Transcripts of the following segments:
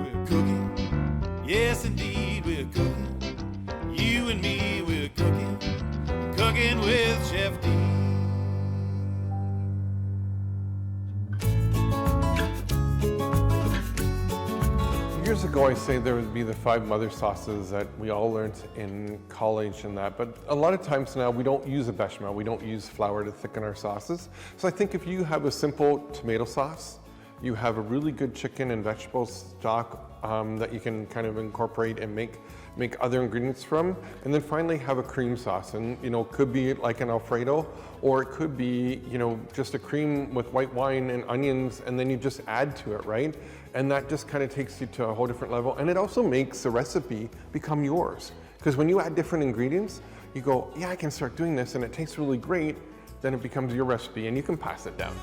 We're cooking, yes indeed, we're cooking. You and me, we're cooking, cooking with Chef D. Years ago, I say there would be the 5 mother sauces that we all learned in college and that, but a lot of times now we don't use a bechamel, we don't use flour to thicken our sauces. So I think if you have a simple tomato sauce, you have a really good chicken and vegetable stock that you can kind of incorporate and make other ingredients from, and then finally have a cream sauce, and could be like an Alfredo, or it could be just a cream with white wine and onions, and then you just add to it, right? And that just kind of takes you to a whole different level, and it also makes the recipe become yours, because when you add different ingredients, you go, yeah, I can start doing this, and it tastes really great. Then it becomes your recipe, and you can pass it down.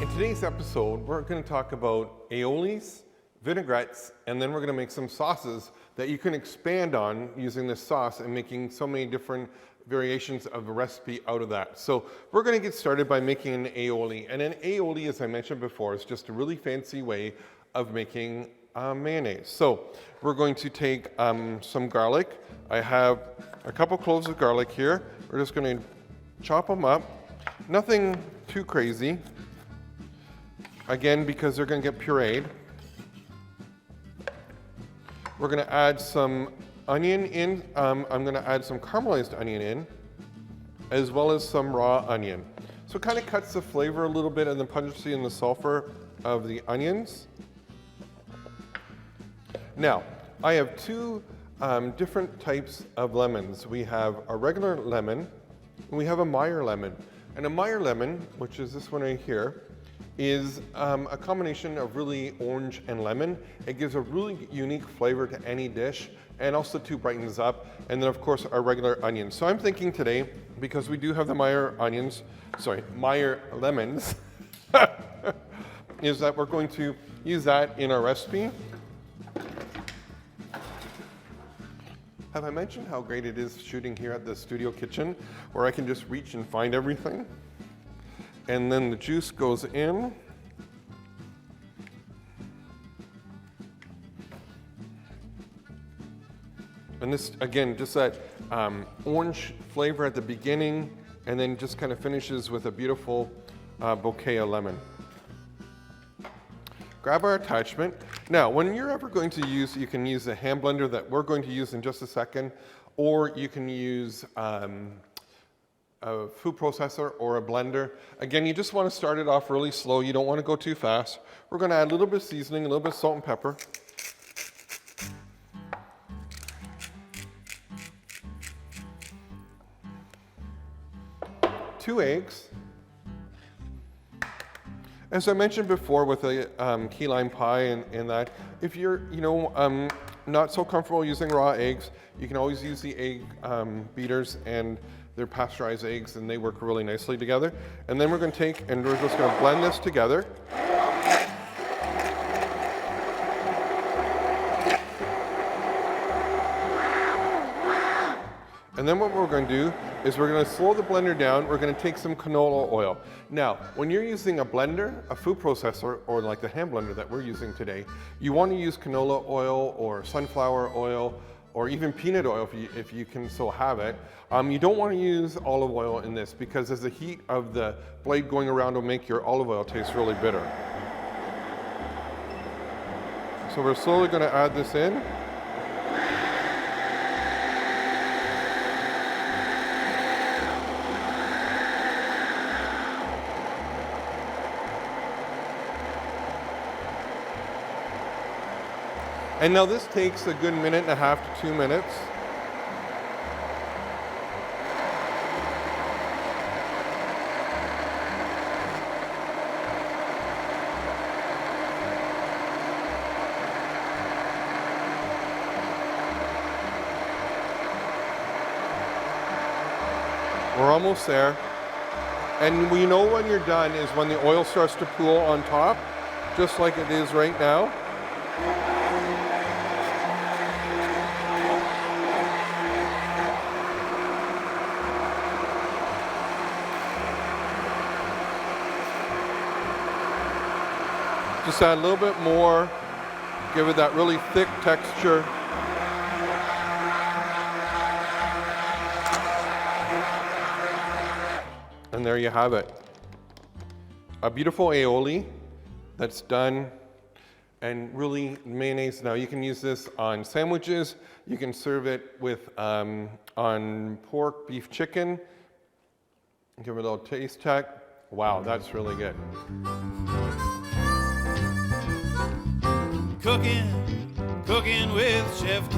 In today's episode, we're going to talk about aiolis, vinaigrettes, and then we're going to make some sauces that you can expand on using this sauce and making so many different variations of a recipe out of that. So we're going to get started by making an aioli. And an aioli, as I mentioned before, is just a really fancy way of making mayonnaise. So we're going to take some garlic. I have a couple cloves of garlic here. We're just going to chop them up. Nothing too crazy. Again, because they're going to get pureed. We're going to add some onion in. I'm going to add some caramelized onion in, as well as some raw onion. So it kind of cuts the flavor a little bit and the pungency and the sulfur of the onions. Now, I have 2 different types of lemons. We have a regular lemon, and we have a Meyer lemon. And a Meyer lemon, which is this one right here, is a combination of really orange and lemon. It gives a really unique flavor to any dish, and also to brightens up. And then of course our regular onions. So I'm thinking today, because we do have the Meyer lemons, is that we're going to use that in our recipe. Have I mentioned how great it is shooting here at the studio kitchen, where I can just reach and find everything? And then the juice goes in. And this, again, just that orange flavor at the beginning, and then just kind of finishes with a beautiful bouquet of lemon. Grab our attachment. Now, when you're ever going to use, you can use a hand blender that we're going to use in just a second, or you can use a food processor or a blender. Again, you just want to start it off really slow. You don't want to go too fast. We're going to add a little bit of seasoning, a little bit of salt and pepper. Two eggs. As I mentioned before with the key lime pie and that, if you're not so comfortable using raw eggs, you can always use the egg beaters, and they're pasteurized eggs, and they work really nicely together. And then we're going to take, and we're just going to blend this together. And then what we're going to do is we're going to slow the blender down. We're going to take some canola oil. Now, when you're using a blender, a food processor, or like the hand blender that we're using today, you want to use canola oil or sunflower oil, or even peanut oil if you can still have it. You don't want to use olive oil in this, because as the heat of the blade going around will make your olive oil taste really bitter. So we're slowly going to add this in. And now this takes a good 1.5 to 2 minutes. We're almost there. And we know when you're done is when the oil starts to pool on top, just like it is right now. Just add a little bit more, give it that really thick texture. And there you have it. A beautiful aioli that's done. And really, mayonnaise, now you can use this on sandwiches. You can serve it with on pork, beef, chicken. Give it a little taste check. Wow, that's really good. Cooking with Chef D.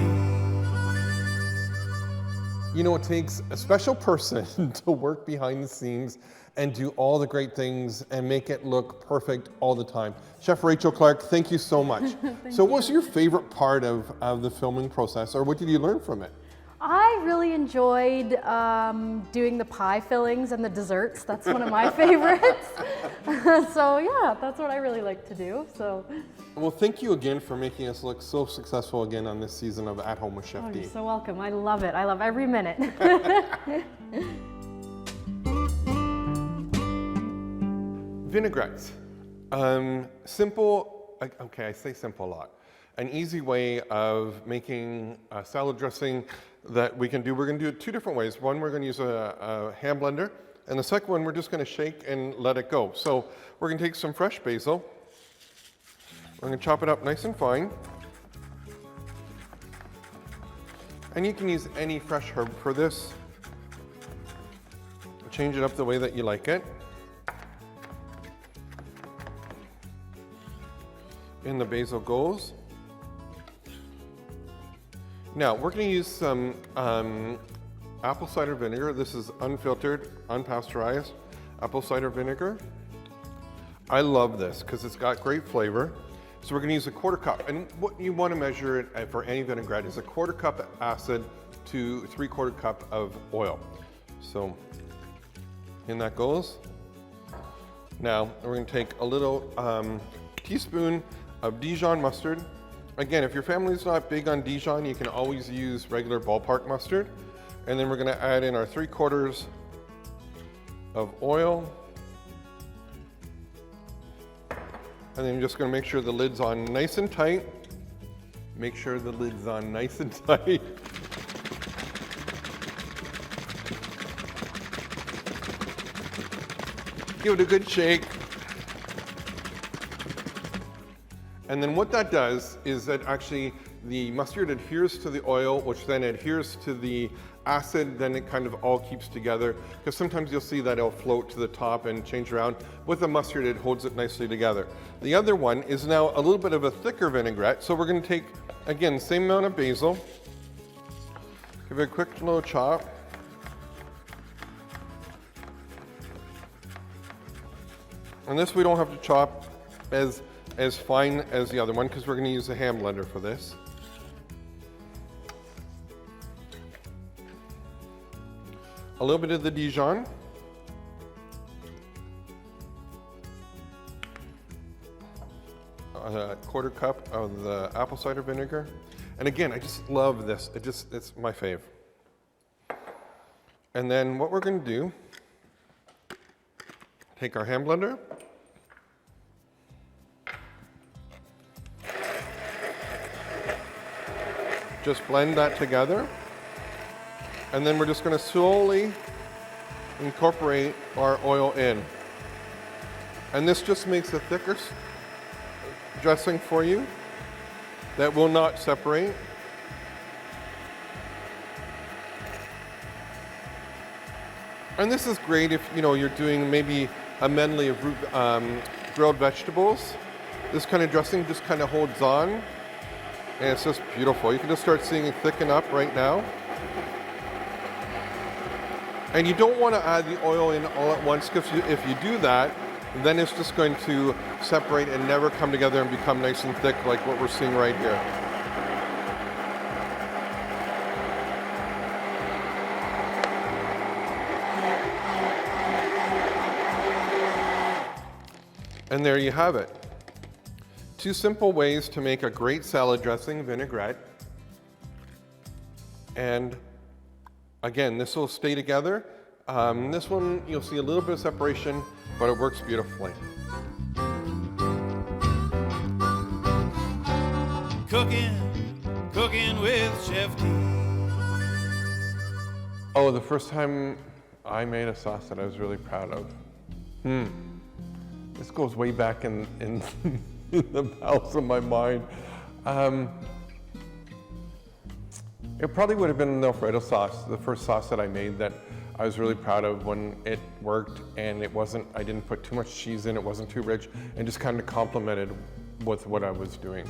You know, it takes a special person to work behind the scenes and do all the great things and make it look perfect all the time. Chef Rachel Clark, thank you so much. So what's your favorite part of the filming process, or what did you learn from it? I really enjoyed doing the pie fillings and the desserts. That's one of my favorites. So yeah, that's what I really like to do. So. Well, thank you again for making us look so successful again on this season of At Home with Chef D. You're so welcome. I love it. I love every minute. Vinaigrettes. Simple, okay, I say simple a lot. An easy way of making a salad dressing that we can do. We're going to do it two different ways. One, we're going to use a hand blender, and the second one, we're just going to shake and let it go. So we're going to take some fresh basil. We're going to chop it up nice and fine. And you can use any fresh herb for this. Change it up the way that you like it. In the basil goes. Now, we're going to use some apple cider vinegar. This is unfiltered, unpasteurized apple cider vinegar. I love this because it's got great flavor. So we're going to use a 1/4 cup. And what you want to measure it for any vinaigrette is a 1/4 cup acid to 3/4 cup of oil. So in that goes. Now, we're going to take a little teaspoon of Dijon mustard. Again, if your family's not big on Dijon, you can always use regular ballpark mustard. And then we're going to add in our 3/4 of oil. And then you're just going to make sure the lid's on nice and tight. Make sure the lid's on nice and tight. Give it a good shake. And then what that does is that actually the mustard adheres to the oil, which then adheres to the acid, then it kind of all keeps together. Because sometimes you'll see that it'll float to the top and change around. With the mustard, it holds it nicely together. The other one is now a little bit of a thicker vinaigrette. So we're going to take, again, the same amount of basil. Give it a quick little chop. And this we don't have to chop as fine as the other one because we're going to use a hand blender for this. A little bit of the Dijon. A 1/4 cup of the apple cider vinegar. And again, I just love this. It's my fave. And then what we're going to do, take our hand blender. Just blend that together. And then we're just going to slowly incorporate our oil in. And this just makes a thicker dressing for you that will not separate. And this is great if you're doing maybe a medley of grilled vegetables. This kind of dressing just kind of holds on, and it's just beautiful. You can just start seeing it thicken up right now. And you don't want to add the oil in all at once, because if you do that, then it's just going to separate and never come together and become nice and thick like what we're seeing right here. And there you have it. 2 simple ways to make a great salad dressing vinaigrette. And again, this will stay together. This one, you'll see a little bit of separation, but it works beautifully. cooking with Chef D. Oh, the first time I made a sauce that I was really proud of. This goes way back in the bowels of my mind. It probably would have been the Alfredo sauce, the first sauce that I made that I was really proud of when it worked and I didn't put too much cheese in, it wasn't too rich, and just kind of complemented with what I was doing.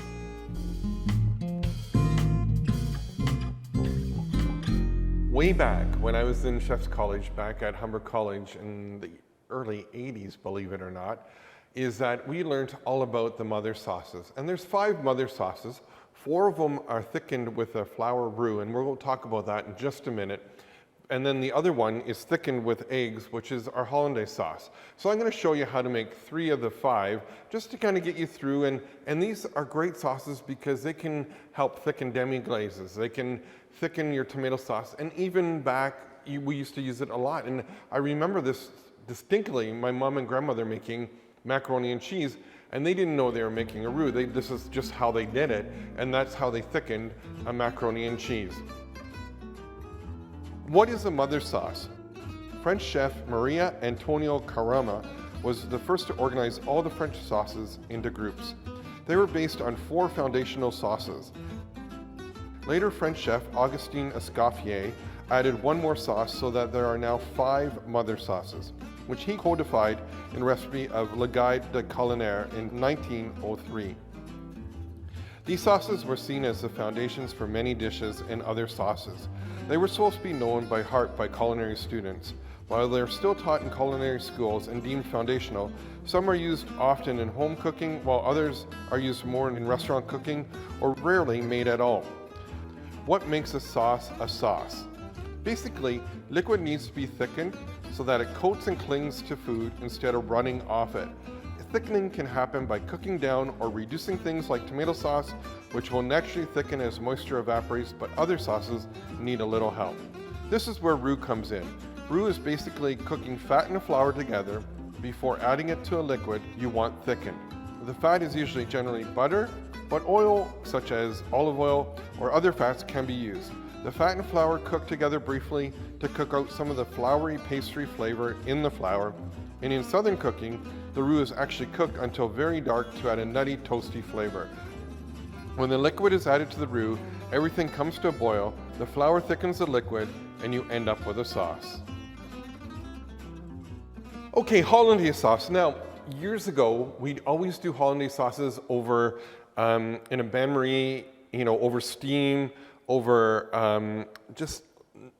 Way back when I was in Chef's College, back at Humber College in the early 80s, believe it or not, is that we learned all about the mother sauces. And there's 5 mother sauces. 4 of them are thickened with a flour roux, and we'll talk about that in just a minute. And then the other one is thickened with eggs, which is our Hollandaise sauce. So I'm going to show you how to make 3 of the 5, just to kind of get you through. And these are great sauces because they can help thicken demi-glazes. They can thicken your tomato sauce. And even back, we used to use it a lot. And I remember this distinctly, my mom and grandmother making macaroni and cheese, and they didn't know they were making a roux. This is just how they did it, and that's how they thickened a macaroni and cheese. What is a mother sauce? French chef Maria Antonio Carama was the first to organize all the French sauces into groups. They were based on 4 foundational sauces. Later French chef Augustin Escoffier added 1 more sauce so that there are now 5 mother sauces, which he codified in recipe of Le Guide de Culinaire in 1903. These sauces were seen as the foundations for many dishes and other sauces. They were supposed to be known by heart by culinary students. While they're still taught in culinary schools and deemed foundational, some are used often in home cooking, while others are used more in restaurant cooking or rarely made at all. What makes a sauce a sauce? Basically, liquid needs to be thickened so that it coats and clings to food instead of running off it. Thickening can happen by cooking down or reducing things like tomato sauce, which will naturally thicken as moisture evaporates, but other sauces need a little help. This is where roux comes in. Roux is basically cooking fat and flour together before adding it to a liquid you want thickened. The fat is usually generally butter, but oil such as olive oil or other fats can be used. The fat and flour cook together briefly to cook out some of the floury pastry flavor in the flour, and in southern cooking, the roux is actually cooked until very dark to add a nutty, toasty flavor. When the liquid is added to the roux, everything comes to a boil, the flour thickens the liquid, and you end up with a sauce. Okay, Hollandaise sauce. Now, years ago, we'd always do Hollandaise sauces over in a bain-marie, over steam, over just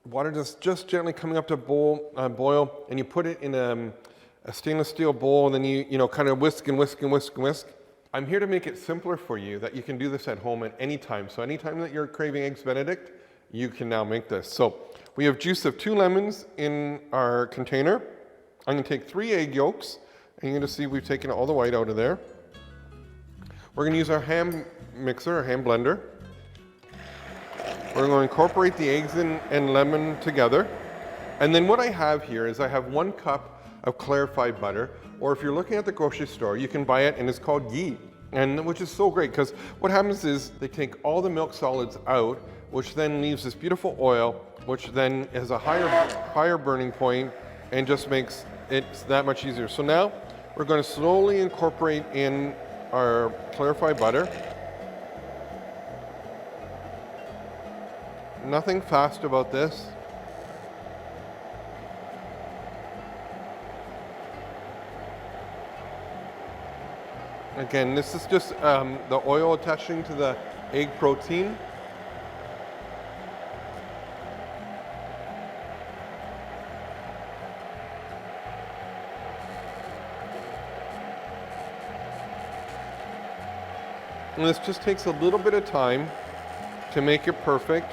water just gently coming up to boil, and you put it in a stainless steel bowl, and then you kind of whisk and whisk and whisk and whisk. I'm here to make it simpler for you that you can do this at home at any time. So anytime that you're craving Eggs Benedict, you can now make this. So we have juice of 2 lemons in our container. I'm going to take 3 egg yolks, and you're going to see we've taken all the white out of there. We're going to use our ham mixer, our ham blender. We're going to incorporate the eggs and lemon together. And then what I have here is I have 1 cup of clarified butter, or if you're looking at the grocery store, you can buy it, and it's called ghee, and which is so great because what happens is they take all the milk solids out, which then leaves this beautiful oil, which then has a higher burning point and just makes it that much easier. So now we're going to slowly incorporate in our clarified butter. Nothing fast about this. Again, this is just the oil attaching to the egg protein. And this just takes a little bit of time to make it perfect.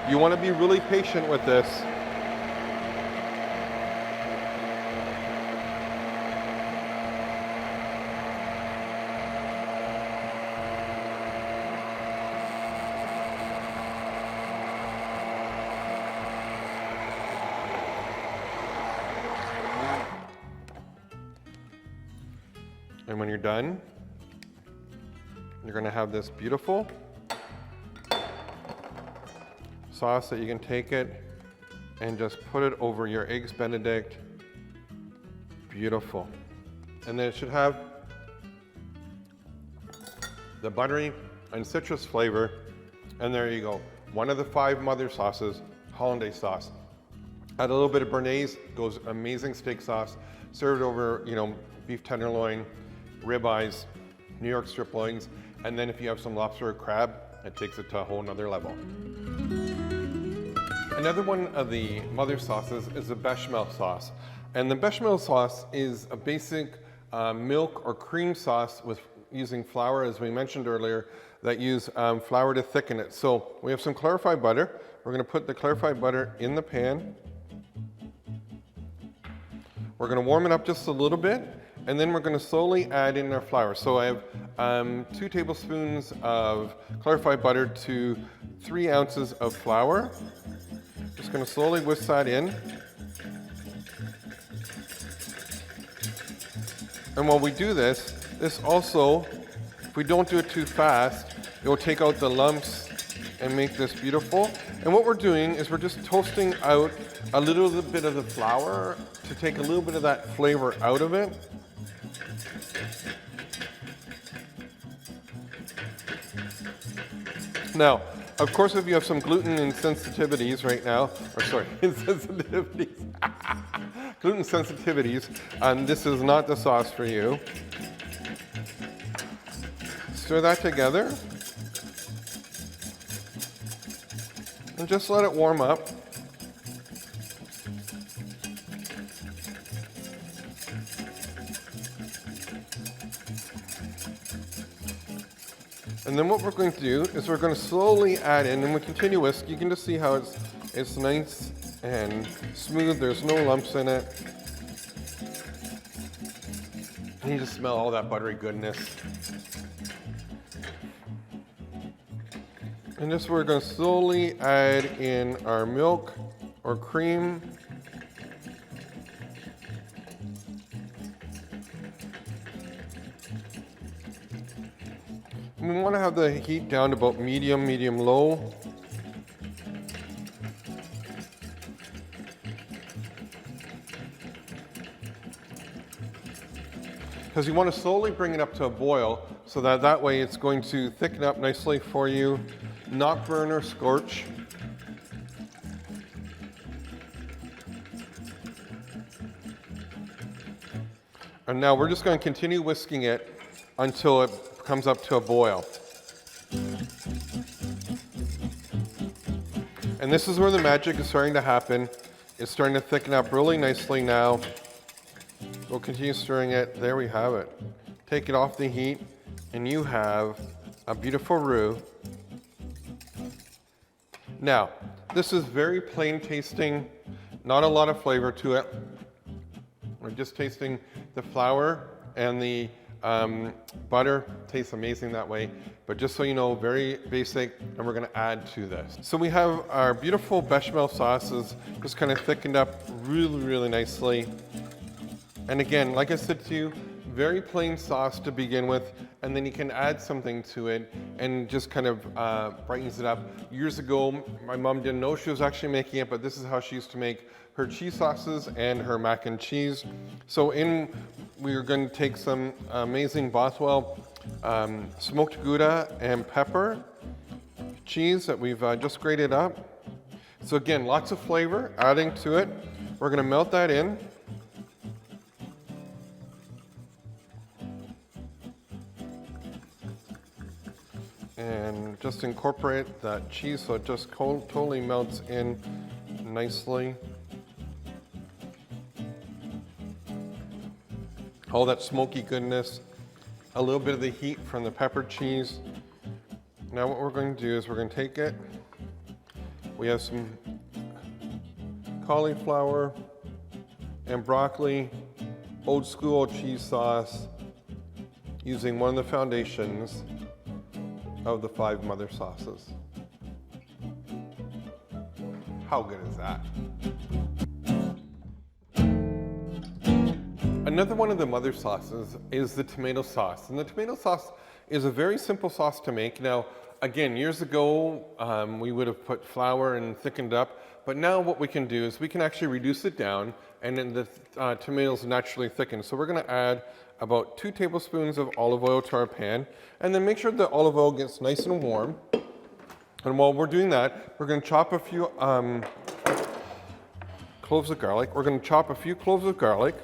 You want to be really patient with this. And when you're done, you're gonna have this beautiful sauce that you can take it and just put it over your Eggs Benedict. Beautiful. And then it should have the buttery and citrus flavor. And there you go. One of the 5 mother sauces, Hollandaise sauce. Add a little bit of Béarnaise, goes amazing steak sauce. Served over, beef tenderloin, ribeyes, New York strip loins. And then if you have some lobster or crab, it takes it to a whole nother level. Another one of the mother sauces is the Bechamel sauce. And the Bechamel sauce is a basic milk or cream sauce with using flour, as we mentioned earlier, that use flour to thicken it. So we have some clarified butter. We're gonna put the clarified butter in the pan. We're gonna warm it up just a little bit, and then we're gonna slowly add in our flour. So I have 2 tablespoons of clarified butter to 3 ounces of flour. Just gonna slowly whisk that in. And while we do this also, if we don't do it too fast, it will take out the lumps and make this beautiful. And what we're doing is we're just toasting out a little bit of the flour to take a little bit of that flavor out of it. Now, of course, if you have some gluten insensitivities right now, or sorry, insensitivities, gluten sensitivities, this is not the sauce for you. Stir that together. And just let it warm up. And then what we're going to do is we're going to slowly add in, and we continue whisk. You can just see how it's nice and smooth. There's no lumps in it. And you just smell all that buttery goodness. And this we're going to slowly add in our milk or cream. We want to have the heat down to about medium low. Because you want to slowly bring it up to a boil so that way it's going to thicken up nicely for you, not burn or scorch. And now we're just going to continue whisking it until it comes up to a boil. And this is where the magic is starting to happen. It's starting to thicken up really nicely now. We'll continue stirring it. There we have it. Take it off the heat, and you have a beautiful roux. Now, this is very plain tasting, not a lot of flavor to it. We're just tasting the flour and the butter. Tastes amazing that way, but just so you know, very basic, and we're gonna add to this. So we have our beautiful bechamel sauces just kind of thickened up really nicely. And again, like I said to you, very plain sauce to begin with, and then you can add something to it and just kind of brightens it up. Years ago, my mom didn't know she was actually making it, but this is how she used to make her cheese sauces and her mac and cheese. So we're going to take some amazing Bothwell smoked Gouda and pepper cheese that we've just grated up. So again, lots of flavor adding to it. We're going to melt that in. And just incorporate that cheese so it just totally melts in nicely. All that smoky goodness, a little bit of the heat from the pepper cheese. Now what we're going to do is we're going to take it. We have some cauliflower and broccoli, old school cheese sauce, using one of the foundations of the 5 mother sauces. How good is that? Another one of the mother sauces is the tomato sauce. And the tomato sauce is a very simple sauce to make. Now, again, years ago, we would have put flour and thickened up. But now what we can do is we can actually reduce it down, and then the tomatoes naturally thicken. So we're gonna add about 2 tablespoons of olive oil to our pan, and then make sure the olive oil gets nice and warm. And while we're doing that, we're gonna chop a few cloves of garlic. We're gonna chop a few cloves of garlic.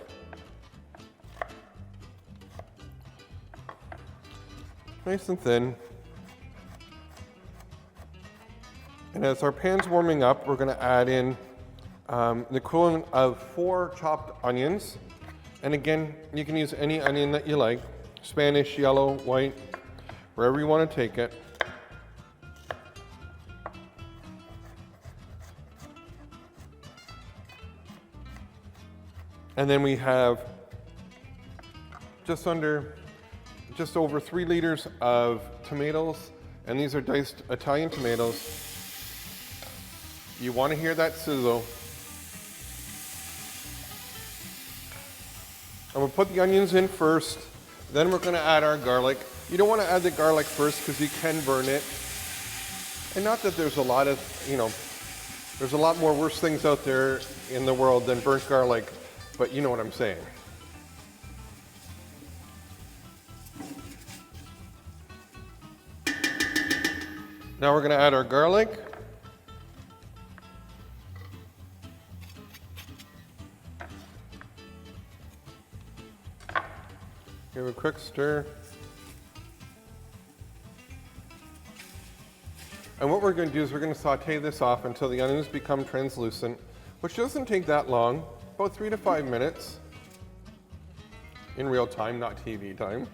Nice and thin. And as our pan's warming up, we're gonna add in the equivalent of 4 chopped onions. And again, you can use any onion that you like, Spanish, yellow, white, wherever you wanna take it. And then we have just over 3 liters of tomatoes, and these are diced Italian tomatoes. You want to hear that sizzle. And we'll put the onions in first, then we're going to add our garlic. You don't want to add the garlic first because you can burn it. And not that there's a lot of, there's a lot more worse things out there in the world than burnt garlic, but you know what I'm saying. Now we're going to add our garlic. Give it a quick stir. And what we're going to do is we're going to saute this off until the onions become translucent, which doesn't take that long, about 3 to 5 minutes. In real time, not TV time.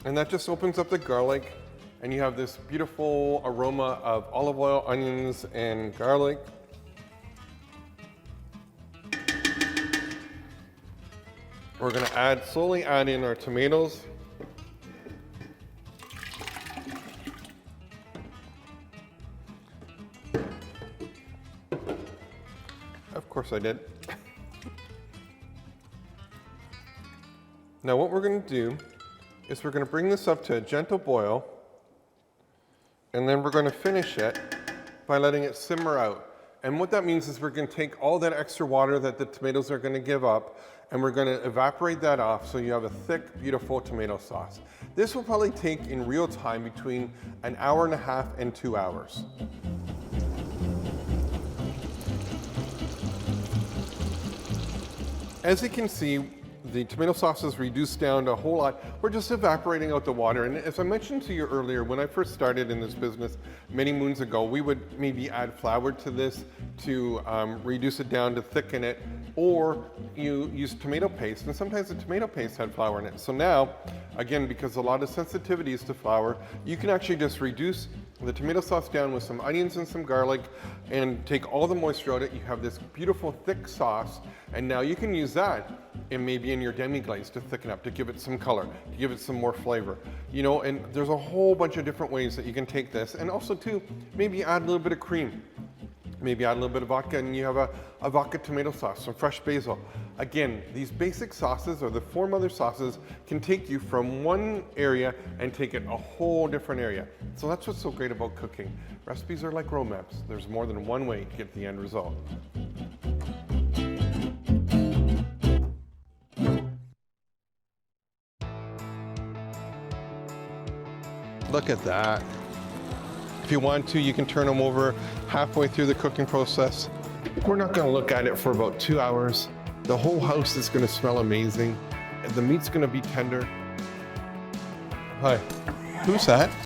And that just opens up the garlic, and you have this beautiful aroma of olive oil, onions, and garlic. We're going to slowly add in our tomatoes. Of course I did. Now what we're going to do is we're going to bring this up to a gentle boil, and then we're going to finish it by letting it simmer out. And what that means is we're going to take all that extra water that the tomatoes are going to give up, and we're going to evaporate that off so you have a thick, beautiful tomato sauce. This will probably take in real time between 1.5 hours and 2 hours. As you can see, the tomato sauce is reduced down to a whole lot. We're just evaporating out the water. And as I mentioned to you earlier, when I first started in this business many moons ago, we would maybe add flour to this to reduce it down to thicken it, or you use tomato paste. And sometimes the tomato paste had flour in it. So now, again, because a lot of sensitivity is to flour, you can actually just reduce the tomato sauce down with some onions and some garlic and take all the moisture out of it. You have this beautiful thick sauce, and now you can use that and maybe in your demi-glaze to thicken up, to give it some color, to give it some more flavor. And there's a whole bunch of different ways that you can take this, and also too, maybe add a little bit of cream. Maybe add a little bit of vodka and you have a vodka tomato sauce, some fresh basil. Again, these basic sauces, or the 4 mother sauces, can take you from one area and take it a whole different area. So that's what's so great about cooking. Recipes are like road maps. There's more than one way to get the end result. Look at that. If you want to, you can turn them over halfway through the cooking process. We're not going to look at it for about 2 hours. The whole house is going to smell amazing. The meat's going to be tender. Hi, who's that?